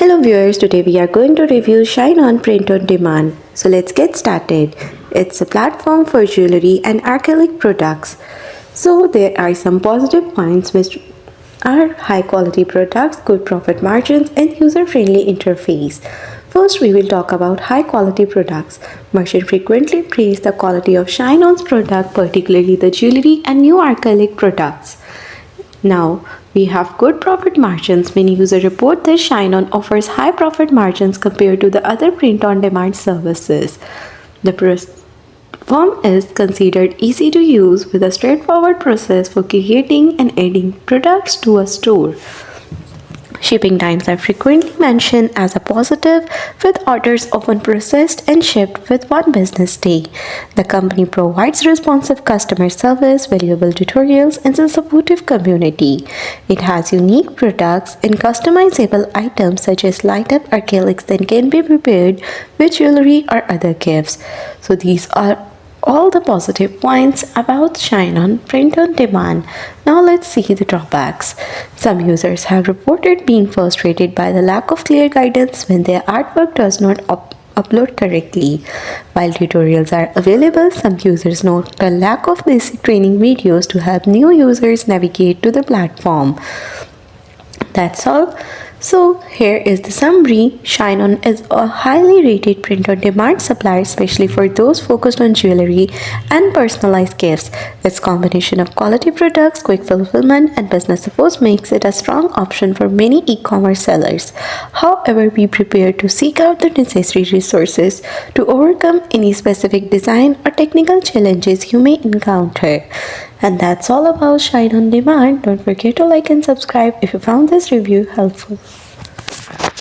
Hello viewers, today we are going to review ShineOn Print on Demand. So let's get started. It's a platform for jewelry and acrylic products. So there are some positive points which are high quality products, good profit margins and user-friendly interface. First, we will talk about high quality products. Merchants frequently praise the quality of ShineOn's product, particularly the jewelry and new acrylic products. Now, we have good profit margins. Many users report that ShineOn offers high profit margins compared to the other print-on-demand services. The platform is considered easy to use with a straightforward process for creating and adding products to a store. Shipping times are frequently mentioned as a positive, with orders often processed and shipped with one business day. The company provides responsive customer service, valuable tutorials, and a supportive community. It has unique products and customizable items such as light-up acrylics that can be prepared with jewelry or other gifts. So these are all the positive points about ShineOn Print on Demand. Now let's see the drawbacks. Some users have reported being frustrated by the lack of clear guidance when their artwork does not upload correctly. While tutorials are available, some users note the lack of basic training videos to help new users navigate to the platform. That's all. So here is the summary. ShineOn is a highly rated print-on-demand supplier, especially for those focused on jewelry and personalized gifts. Its combination of quality products, quick fulfillment, and business support makes it a strong option for many e-commerce sellers. However, be prepared to seek out the necessary resources to overcome any specific design or technical challenges you may encounter. And that's all about ShineOn Demand. Don't forget to like and subscribe if you found this review helpful.